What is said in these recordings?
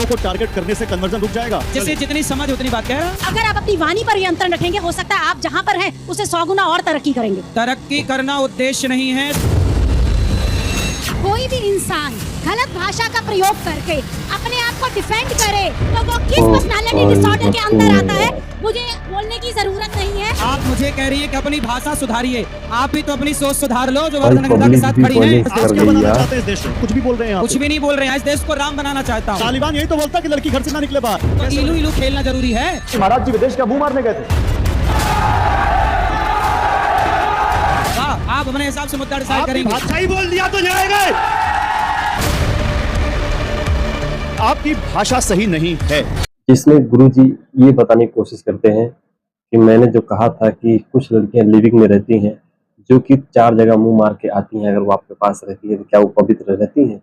लोगों को टारगेट करने से कन्वर्जन रुक जाएगा। जैसे जितनी समझ उतनी बात कह रहा है। अगर आप अपनी वाणी पर नियंत्रण रखेंगे, हो सकता है आप जहाँ पर हैं उसे 100 गुना और तरक्की करेंगे। तरक्की करना उद्देश्य नहीं है। कोई भी इंसान गलत भाषा का प्रयोग करके अपने आप को डिफेंड करे तो वो किस पर्सनालिटी डिसऑर्डर के अंदर आता है, मुझे बोलने की जरूरत नहीं है। आप मुझे कह रही हैं कि अपनी भाषा सुधारिए, आप भी तो अपनी सोच सुधार लो जो वर्णनता के साथ खड़ी है। आप क्या बनाना चाहते हैं इस देश में? कुछ भी बोल रहे हैं आप। कुछ भी नहीं बोल रहे हैं, इस देश को राम बनाना चाहता हूँ। तालिबान यही तो बोलता कि लड़की घर से ना निकले बाहर। तो इलू इलू खेलना जरूरी है। महाराज जी विदेश का मुंह मारने गए थे। आप अपने हिसाब से मुद्दा डिसाइड करेंगे। अच्छा ही बोल दिया तो जाएगा। आपकी भाषा सही नहीं है। इसमें गुरुजी ये बताने की कोशिश करते हैं कि मैंने जो कहा था कि कुछ लड़कियां लिविंग में रहती हैं जो कि 4 जगह मुंह मार के आती हैं, अगर वो आपके पास रहती है तो क्या वो पवित्र रहती हैं?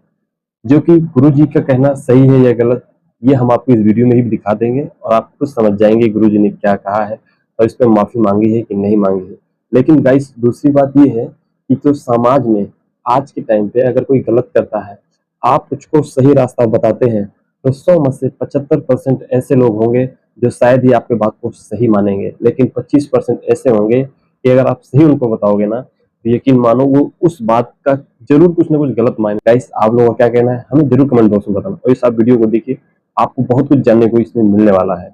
जो कि गुरुजी का कहना सही है या गलत, ये हम आपको इस वीडियो में ही दिखा देंगे और आप खुद समझ जाएंगे गुरुजी ने क्या कहा है और इस पर माफी मांगी है कि नहीं मांगी है। लेकिन गाइस, दूसरी बात ये है कि जो समाज में आज के टाइम पे अगर कोई गलत करता है, आप उसको सही रास्ता बताते हैं तो 100 में से 75% ऐसे लोग होंगे जो शायद ही आपके बात को सही मानेंगे, लेकिन 25% ऐसे होंगे कि अगर आप सही उनको बताओगे ना तो यकीन मानो वो उस बात का जरूर कुछ ना कुछ गलत माने। गाइस, आप लोगों का क्या कहना है हमें जरूर कमेंट बॉक्स में बताना और इस आप वीडियो को देखिए, आपको बहुत कुछ जानने को इसमें मिलने वाला है।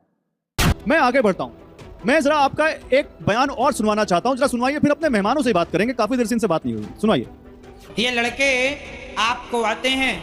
मैं आगे बढ़ता हूँ। मैं जरा आपका एक बयान और सुनवाना चाहता हूँ, जरा सुनवाइए, फिर अपने मेहमानों से बात करेंगे। काफी देर से इनसे बात नहीं हुई, सुनवाइए। ये लड़के आपको आते हैं,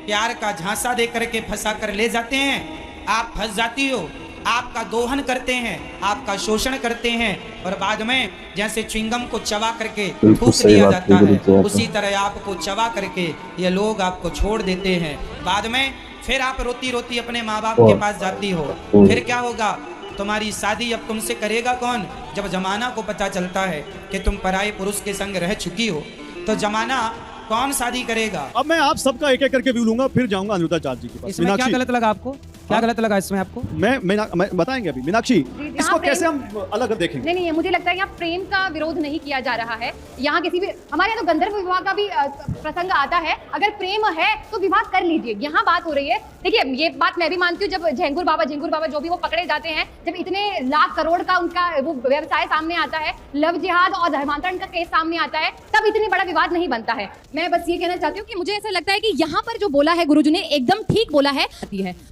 प्यार का झांसा दे करके फंसा कर ले जाते हैं, आप फंस जाती हो, आपका दोहन करते हैं, आपका शोषण करते हैं और बाद में जैसे च्युइंगम को चबा करके थूक दिया जाता है, उसी तरह आपको चबा करके ये लोग आपको छोड़ देते हैं। बाद में फिर आप रोती रोती अपने माँ बाप के पास जाती हो। फिर क्या होगा? तुम्हारी शादी अब तुमसे करेगा कौन? जब जमाना को पता चलता है कि तुम पराये पुरुष के संग रह चुकी हो तो जमाना कौन शादी करेगा? अब मैं आप सबका एक एक करके व्यू लूंगा, फिर जाऊंगा अनिरुद्धा चार्ज जी के पास। इसमें क्या गलत लगा आपको? क्या गलत लगा इसमें आपको? मैं बताएंगे अभी। मीनाक्षी, इसको कैसे हम अलग देखेंगे? नहीं, मुझे लगता है यहाँ प्रेम का विरोध नहीं किया जा रहा है। यहाँ किसी भी, हमारे यहाँ तो गंधर्व विवाह का भी प्रसंग आता है। अगर प्रेम है तो विवाह कर लीजिए। यहाँ बात हो रही है, देखिए ये बात मैं भी मानती हूँ, जब झिंगुर बाबा जो भी वो पकड़े जाते हैं, जब इतने लाख करोड़ का उनका वो व्यवसाय सामने आता है, लव जिहाद और धर्मांतरण का केस सामने आता है, तब इतनी बड़ा विवाद नहीं बनता है। मैं बस ये कहना चाहती हूँ कि मुझे ऐसा लगता है कि यहाँ पर जो बोला है गुरुजी ने एकदम ठीक बोला है।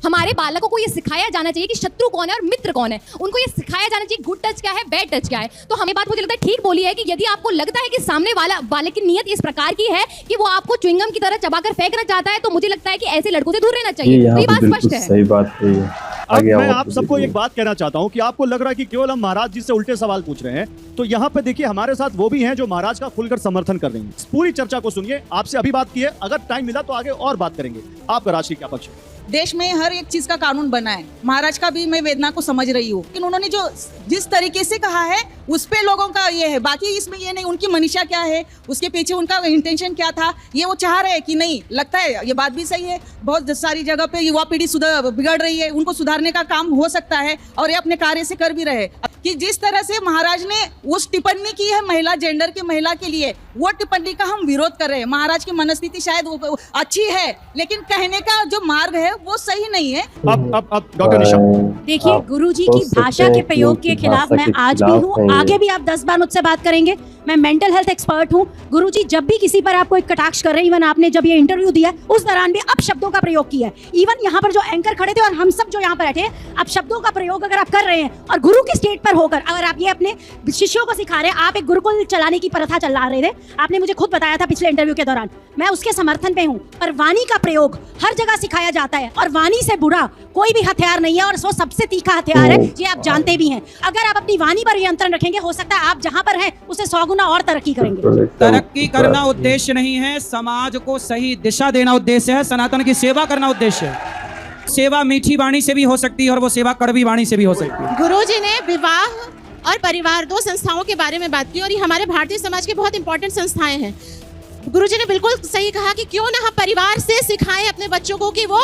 हमारे बालकों को ये सिखाया जाना चाहिए कि शत्रु कौन है और मित्र कौन है। उनको ये सिखाया जाना चाहिए गुड टच क्या है, बैड टच क्या है। तो हमें बात मुझे लगता है ठीक बोली है कि यदि आपको लगता है कि सामने वाले की नीयत इस प्रकार की है कि वो आपको च्युइंगम की तरह चबाकर फेंकना चाहता है, तो मुझे लगता है कि ऐसे लड़कों से दूर रहना चाहिए। ये बात स्पष्ट है। सही बात है। अब मैं आप सबको एक बात कहना चाहता हूं कि आपको लग रहा है कि केवल हम महाराज जी से उल्टे सवाल पूछ रहे हैं, तो यहाँ पे देखिए हमारे साथ वो भी हैं जो महाराज का खुलकर समर्थन कर रहे हैं। पूरी चर्चा को सुनिए। आपसे अभी बात की है, अगर टाइम मिला तो आगे और बात करेंगे। आपका राशि क्या पक्ष है? देश में हर एक चीज का कानून बना है। महाराज का भी मैं वेदना को समझ रही हूँ, लेकिन उन्होंने जो जिस तरीके से कहा है उस पे लोगों का ये है। बाकी इसमें ये नहीं उनकी मनीषा क्या है, उसके पीछे उनका इंटेंशन क्या था, ये वो चाह रहे हैं कि नहीं। लगता है ये बात भी सही है, बहुत सारी जगह पे युवा पीढ़ी बिगड़ रही है, उनको सुधारने का काम हो सकता है और ये अपने कार्य से कर भी रहे। कि जिस तरह से महाराज ने उस टिप्पणी की है महिला जेंडर की महिला के लिए, वो टिप्पणी का हम विरोध कर रहे हैं। महाराज की मनस्थिति शायद अच्छी है, लेकिन कहने का जो मार्ग है वो सही नहीं है। अब डॉक्टर निशा, देखिए गुरुजी की भाषा के प्रयोग के खिलाफ मैं आज भी हूँ, आगे भी आप 10 बार मुझसे बात करेंगे। मैं मेंटल हेल्थ एक्सपर्ट हूँ। गुरुजी जब भी किसी पर आपको एक कटाक्ष कर रहे हैं, इवन आपने जब ये इंटरव्यू दिया उस दौरान भी अपशब्दों का प्रयोग किया है। इवन यहाँ पर जो एंकर खड़े थे और हम सब जो यहाँ पर बैठे, अपशब्दों का प्रयोग अगर आप कर रहे हैं और गुरु की स्टेट पर होकर अगर आप ये अपने शिष्यों को सिखा रहे हैं, आप एक गुरुकुल चलाने की प्रथा चला रहे थे, आपने मुझे खुद बताया था पिछले इंटरव्यू के दौरान, मैं उसके समर्थन पे हूँ। पर वाणी का प्रयोग हर जगह सिखाया जाता है और वाणी से बुरा कोई भी हथियार नहीं है और वो सबसे तीखा हथियार है, ये आप जानते भी हैं। अगर आप अपनी वाणी पर नियंत्रण रखेंगे, हो सकता है आप जहाँ पर हैं उसे 100 गुना और तरक्की करेंगे। तरक्की करना उद्देश्य नहीं है, समाज को सही दिशा देना उद्देश्य है, सनातन की सेवा करना उद्देश्य है। सेवा मीठी वाणी से भी हो सकती है और वो सेवा कड़वी वाणी से भी हो सकती है। गुरुजी ने विवाह और परिवार 2 संस्थाओं के बारे में बात की और ये हमारे भारतीय समाज की बहुत इंपॉर्टेंट संस्थाएं हैं। गुरुजी ने बिल्कुल सही कहा कि क्यों ना हम परिवार से सिखाएं अपने बच्चों को कि वो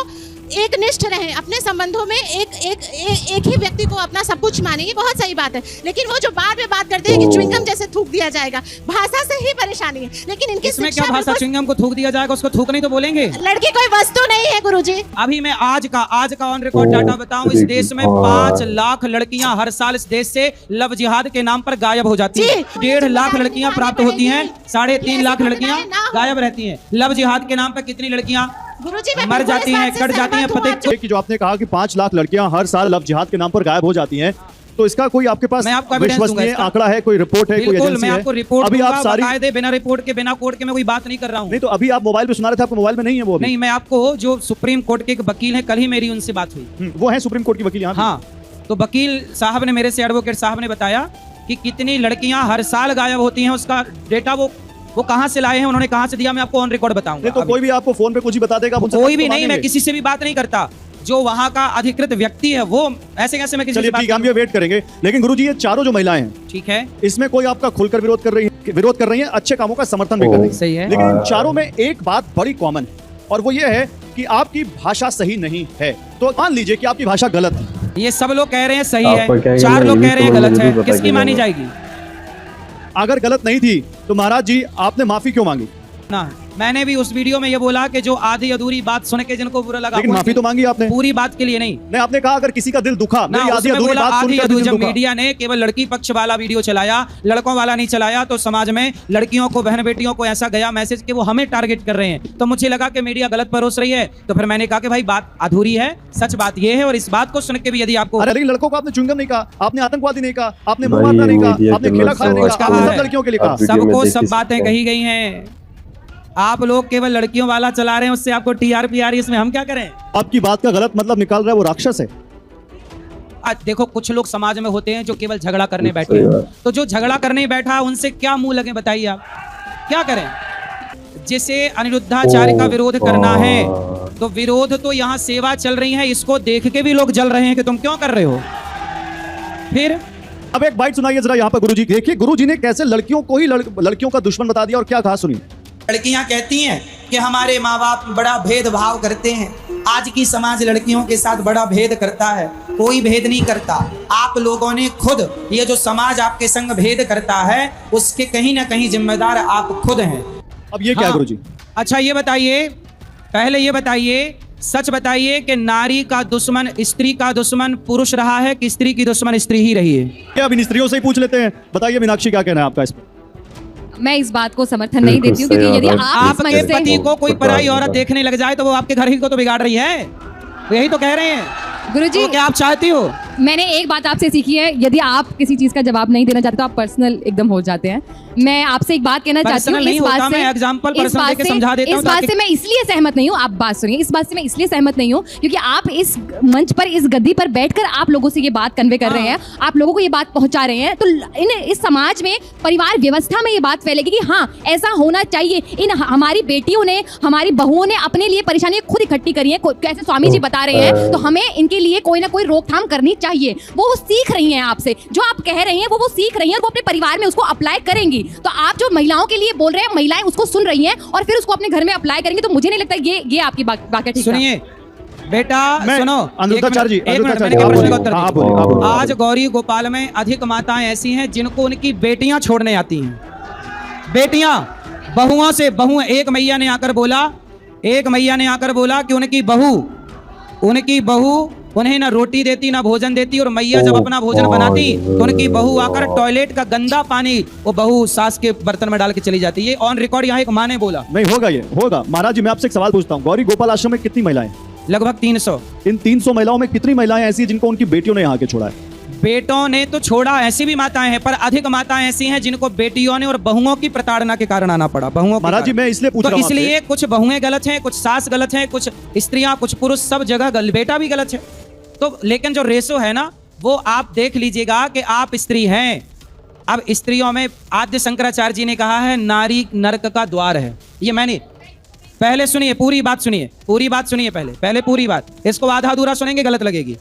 एक निष्ठ रहें अपने संबंधों में, एक ही व्यक्ति को अपना सब कुछ माने, ये बहुत सही बात है। लेकिन वो जो बाद में बात करते हैं कि च्युइंगम जैसे थूक दिया जाएगा, भाषा से ही परेशानी है। लेकिन इनकी इसमें क्या भाषा, च्युइंगम को थूक दिया जाएगा, उसको थूक नहीं तो बोलेंगे? लड़की कोई वस्तु नहीं है गुरुजी। अभी मैं आज का ऑन रिकॉर्ड डाटा बताऊं, इस देश में 5 लाख लड़कियां हर साल इस देश से लव जिहाद के नाम पर गायब हो जाती हैं। 1.5 लाख लड़कियां प्राप्त होती हैं, 3.5 लाख लड़कियां गायब रहती हैं। लव जिहाद के नाम पर कितनी लड़कियां गुरुजी मर जाती हैं, कट जाती हैं, पते कि जो आपने कहा कि 5 लाख लड़कियां हर साल लव जिहाद के नाम पर गायब हो जाती हैं, तो इसका कोई आपके पास मैं आपको evidence दूंगा विश्वसनीय इसका। आंकड़ा है, कोई रिपोर्ट है, कोई बिल्कुल, एजेंसी मैं है? आपको रिपोर्ट अभी आप सारी बाकायदे बिना रिपोर्ट के, बिना कोर्ट के मैं कोई बात नहीं कर रहा हूँ। नहीं, तो अभी आप मोबाइल पे सुना रहे थे, आपको मोबाइल में नहीं है वो अभी? नहीं, मैं आपको जो सुप्रीम कोर्ट के एक वकील हैं, कल ही मेरी उनसे बात हुई। वो है सुप्रीम कोर्ट की वकील यहाँ पे? हाँ, तो वकील साहब ने मेरे से, एडवोकेट साहब ने बताया कि कितनी लड़कियां हर साल गायब होती हैं, उसका डेटा वो कहां से लाए हैं, उन्होंने कहां से दिया, मैं आपको ऑन रिकॉर्ड बताऊंगा। तो कोई भी आपको फोन पे कुछ ही बता देगा? कोई भी नहीं, मैं किसी से भी बात नहीं करता। जो वहां का अधिकृत व्यक्ति है वो ऐसे कैसे मैं किसी से बात ठीक है, हम ये वेट करेंगे। लेकिन गुरुजी, ये चारों जो महिलाएं हैं, ठीक है, इसमें कोई आपका खुलकर विरोध कर रही है, अच्छे कामों का समर्थन भी कर रही है, सही है। लेकिन इन चारों में एक बात बड़ी कॉमन है, और वो ये है कि आपकी भाषा सही नहीं है। तो मान लीजिए कि आपकी भाषा गलत है, ये सब लोग कह रहे हैं सही है, 4 लोग कह रहे हैं गलत है, किसकी मानी जाएगी? अगर गलत नहीं थी तो महाराज जी आपने माफी क्यों मांगी? ना, मैंने भी उस वीडियो में ये बोला कि जो आधी अधूरी बात सुन के जिनको बुरा लगा, लेकिन माफी तो मांगी आपने पूरी बात के लिए नहीं। नहीं, आपने कहा अगर किसी का दिल दुखा, ना, मेरी आधी उसमें अधूरी बोला बात आधी सुनकर अधूरी, दिल जब दुखा। मीडिया ने केवल लड़की पक्ष वाला वीडियो चलाया, लड़कों वाला नहीं चलाया, तो समाज में लड़कियों को, बहन बेटियों को ऐसा गया मैसेज कि वो हमें टारगेट कर रहे हैं। तो मुझे लगा कि मीडिया गलत परोस रही है, तो फिर मैंने कहा कि भाई बात अधूरी है, सच बात ये है, और इस बात को सुन के भी यदि आपको, अरे लेकिन लड़कों को आपने च्युइंगम नहीं कहा, आपने आतंकवादी नहीं कहा, आपने मुंह मारना नहीं कहा, आपने खेला खाया नहीं कहा, आपने सब लड़कियों के लिए कहा। सबको सब बातें कही गई हैं। आप लोग केवल लड़कियों वाला चला रहे हैं, उससे आपको टीआरपी आ रही है, इसमें हम क्या करें? आपकी बात का गलत मतलब निकाल रहा है वो राक्षस है। आज देखो, कुछ लोग समाज में होते हैं जो केवल झगड़ा करने बैठे हैं, तो जो झगड़ा करने बैठा उनसे क्या मुंह लगे, बताइए आप क्या करें? जिसे अनिरुद्धाचार्य का विरोध करना है, तो विरोध तो यहाँ सेवा चल रही है, इसको देख के भी लोग जल रहे हैं कि तुम क्यों कर रहे हो। फिर अब एक बाइट सुनाइए जरा यहाँ पर गुरुजी। देखिए गुरुजी ने कैसे लड़कियों को ही लड़कियों का दुश्मन बता दिया, और क्या कहा सुनिए। लड़कियां कहती हैं कि हमारे माँ बाप बड़ा भेदभाव करते हैं, आज की समाज लड़कियों के साथ बड़ा भेद करता है। कोई भेद नहीं करता, आप लोगों ने खुद, ये जो समाज आपके संग भेद करता है, उसके कहीं ना कहीं जिम्मेदार आप खुद हैं। अब ये क्या गुरुजी? अच्छा ये बताइए, पहले ये बताइए, सच बताइए कि नारी का दुश्मन, स्त्री का दुश्मन पुरुष रहा है कि स्त्री की दुश्मन स्त्री ही रही है? क्या अब इन स्त्रियों से ही पूछ लेते हैं। बताइए मीनाक्षी, क्या कहना है आपका इस पर? मैं इस बात को समर्थन नहीं देती हूँ, क्योंकि यदि आप आपके पति को कोई पराई औरत देखने लग जाए तो वो आपके घर ही को तो बिगाड़ रही है, यही तो कह रहे हैं गुरुजी। तो क्या आप चाहती हो? मैंने एक बात आपसे सीखी है, यदि आप किसी चीज का जवाब नहीं देना चाहते तो आप पर्सनल एकदम हो जाते हैं। मैं आपसे एक बात कहना चाहती हूँ, इस बात से, इस बात से मैं इसलिए सहमत नहीं हूँ, आप बात सुनिए, इस बात से मैं इसलिए सहमत नहीं हूँ क्योंकि आप इस मंच पर, इस गद्दी पर बैठकर आप लोगों से ये बात कन्वे कर रहे हैं, आप लोगों को ये बात पहुंचा रहे हैं, तो इस समाज में, परिवार व्यवस्था में ये बात फैलेगी कि हाँ ऐसा होना चाहिए। इन हमारी बेटियों ने, हमारी बहुओं ने अपने लिए परेशानियां खुद इकट्ठी करी है, कैसे स्वामी जी बता रहे हैं, तो हमें इनके लिए कोई ना कोई रोकथाम करनी चाहिए। वो सीख रही हैं आपसे, जो आप कह रहे हैं वो सीख रही हैं, और वो अपने परिवार में उसको अप्लाई करेंगी। तो आप जो महिलाओं के लिए बोल रहे हैं, महिलाएं उसको सुन रही हैं और फिर उसको अपने घर में अप्लाई करेंगे, तो मुझे नहीं लगता ये आपकी बात ठीक है। सुनिए बेटा, सुनो, अनिरुद्धाचार्य जी, आज गौरी गोपाल में अधिक माताएं ऐसी हैं जिनको उनकी बेटियां छोड़ने आती हैं। बेटियां बहुओं से, एक मैया ने आकर बोला कि उनकी बहू उन्हें ना रोटी देती ना भोजन देती, और मैया जब अपना भोजन बनाती तो उनकी बहू आकर टॉयलेट का गंदा पानी वो बहू सास के बर्तन में डाल के चली जाती है। ये ऑन रिकॉर्ड यहाँ एक माँ ने बोला। नहीं होगा, ये होगा। महाराज जी मैं आपसे एक सवाल पूछता हूँ, गौरी गोपाल आश्रम में कितनी महिलाएं? लगभग 300। इन 300 महिलाओं में कितनी महिलाएं ऐसी हैं जिनको उनकी बेटियों ने यहाँ के छोड़ा है? बेटों ने तो छोड़ा, ऐसी भी माताएं हैं, पर अधिक माताएं ऐसी हैं जिनको बेटियों ने और बहुओं की प्रताड़ना के कारण आना पड़ा। बहुओं, महाराज जी मैं इसलिए पूछ रहा हूं, इसलिए कुछ बहुएं गलत हैं, कुछ सास गलत हैं, कुछ स्त्रियां, कुछ पुरुष, सब जगह बेटा भी गलत है। तो लेकिन जो रेशो है ना, वो आप देख लीजिएगा कि आप स्त्री हैं। अब स्त्रियों में आद्य शंकराचार्य जी ने कहा है नारी नरक का द्वार है। ये मैंने पहले सुनिए, पूरी बात सुनिए, पहले पूरी बात। इसको आधा अधूरा सुनेंगे गलत लगेगी,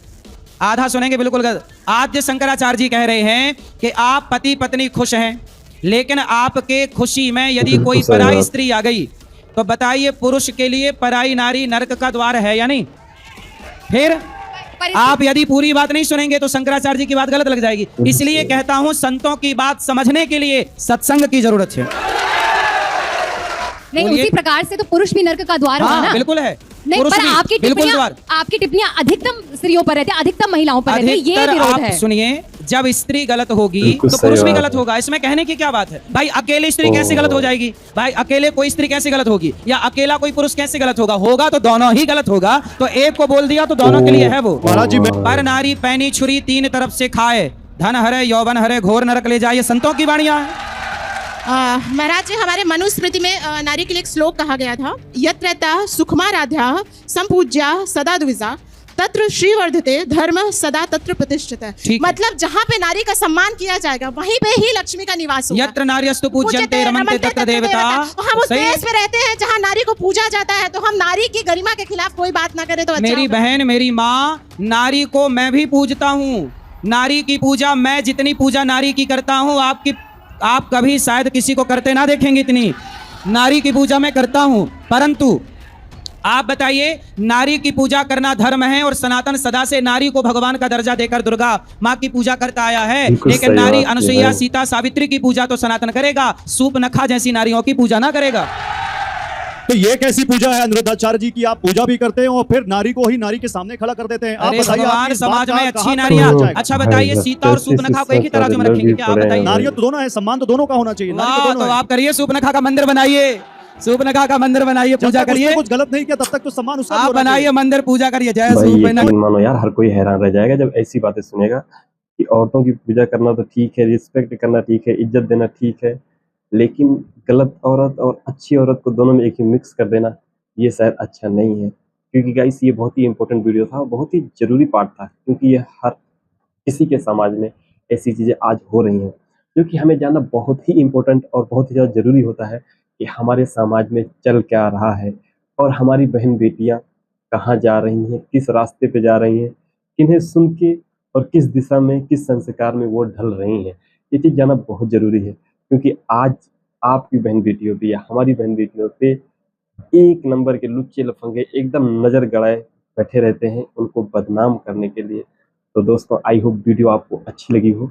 आधा सुनेंगे बिल्कुल गलत। आद्य शंकराचार्य जी कह रहे हैं कि आप पति पत्नी खुश हैं, लेकिन आपके खुशी में यदि कोई पराई स्त्री आ गई तो बताइए पुरुष के लिए पराई नारी नरक का द्वार है या नहीं? फिर आप यदि पूरी बात नहीं सुनेंगे तो शंकराचार्य जी की बात गलत लग जाएगी। इसलिए कहता हूं संतों की बात समझने के लिए सत्संग की जरूरत है। नहीं, बोलिए। उसी प्रकार से तो पुरुष भी नर्क का द्वार होगा ना। बिल्कुल है। नहीं, पुरुष पर भी, आपकी बिल्कुल टिप्पणियां द्वार। आपकी टिप्पणियां अधिकतम स्त्रियों पर रहती है, अधिकतम महिलाओं पर रहती है, ये अधिकतर विरोध आप है। सुनिए, जब स्त्री गलत होगी बिल्कुल तो सही पुरुष भी बात गलत है। होगा। इसमें कहने की क्या बात है भाई? अकेली स्त्री कैसे गलत हो जाएगी भाई? अकेले कोई स्त्री कैसे गलत होगी? या अकेला कोई पुरुष कैसे गलत होगा? होगा तो दोनों ही गलत होगा। तो एक को बोल दिया तो दोनों के लिए है वो। महाराज जी, मैं पर नारी पैनी छुरी तीन तरफ से खाए, धन हरे यौवन हरे घोर नरक ले जाए। संतों की वाणियां हैं। महाराज जी, हमारे मनुस्मृति में नारी के लिए एक श्लोक कहा गया था, यत्रैता सुखमाराध्या संपूज्या सदा द्विजा तत्र श्रीवर्धते धर्म सदा तत्र प्रतिष्ठित। ठीक है। मतलब जहाँ पे नारी का सम्मान किया जाएगा वहीं पे ही लक्ष्मी का निवास होगा। यत्र नार्यस्तु पूज्यन्ते रमन्ते तत्र देवता। हम उस सही है। देश में रहते हैं जहाँ नारी को पूजा जाता है, तो हम नारी की गरिमा के खिलाफ कोई बात ना करें तो अच्छा मेरी होगा। बहन, मेरी माँ, नारी को मैं भी पूजता हूँ। नारी की पूजा, मैं जितनी पूजा नारी की करता हूँ, आप कभी शायद किसी को करते ना देखेंगे इतनी। नारी की पूजा मैं करता हूँ। परंतु आप बताइए, नारी की पूजा करना धर्म है और सनातन सदा से नारी को भगवान का दर्जा देकर दुर्गा माँ की पूजा करता आया है। बिल्कुल लेकिन सही नारी बात है अनुसुईया, भाई। सीता, सावित्री की पूजा तो सनातन करेगा, सूपनखा जैसी नारियों की पूजा ना करेगा। तो ये कैसी पूजा है अनिरुद्धाचार्य जी की आप पूजा भी करते हैं और फिर नारी को ही नारी के सामने खड़ा कर देते हैं? आप अरे बताइए, भगवान, आपकी इस बात समाज का में कहाँ अच्छी तक नारियां। पहुंच जाएगा? अच्छा बताइए, भाई, सीता और सूपनखा को एक ही तराजू में रखेंगे क्या? आप बताइए। नारियां तो दोनों है, सम्मान तो दोनों का होना चाहिए। नारी वाह, तो तो दोनों है। आप करिए, सूपनखा का मंदिर बनाइए, सूपनखा का मंदिर बनाइए, जब पूजा तक उसने करिए। कुछ गलत नहीं किया तब तक तो सम्मान उसका भी आप होना चाहिए। बनाइए मंदिर, पूजा करिए। जय भाई सूपनखा। यकीन मानो यार, हर कोई हैरान रह जाएगा जब ऐसी बातें सुनेगा कि औरतों की पूजा करना तो ठीक है, रिस्पेक्ट करना ठीक है, इज्जत देना ठीक है, लेकिन गलत औरत और अच्छी औरत को दोनों में एक ही मिक्स कर देना, ये शायद अच्छा नहीं है। क्योंकि गाइस, ये बहुत ही इंपॉर्टेंट वीडियो था और बहुत ही जरूरी पार्ट था, क्योंकि ये हर किसी के समाज में ऐसी चीजें आज हो रही हैं, जो कि हमें जानना बहुत ही इंपॉर्टेंट और बहुत ही ज़्यादा जरूरी होता है कि हमारे समाज में चल क्या रहा है और हमारी बहन बेटियां कहाँ जा रही हैं, किस रास्ते पे जा रही हैं, किन्हें सुन के और किस दिशा में, किस संस्कार में वो ढल रही हैं। ये चीज़ जानना बहुत ज़रूरी है, क्योंकि आज आपकी बहन बेटियों पे या हमारी बहन बेटियों पे एक नंबर के लुच्चे लफंगे एकदम नज़र गड़ाए बैठे रहते हैं उनको बदनाम करने के लिए। तो दोस्तों, आई होप वीडियो आपको अच्छी लगी हो।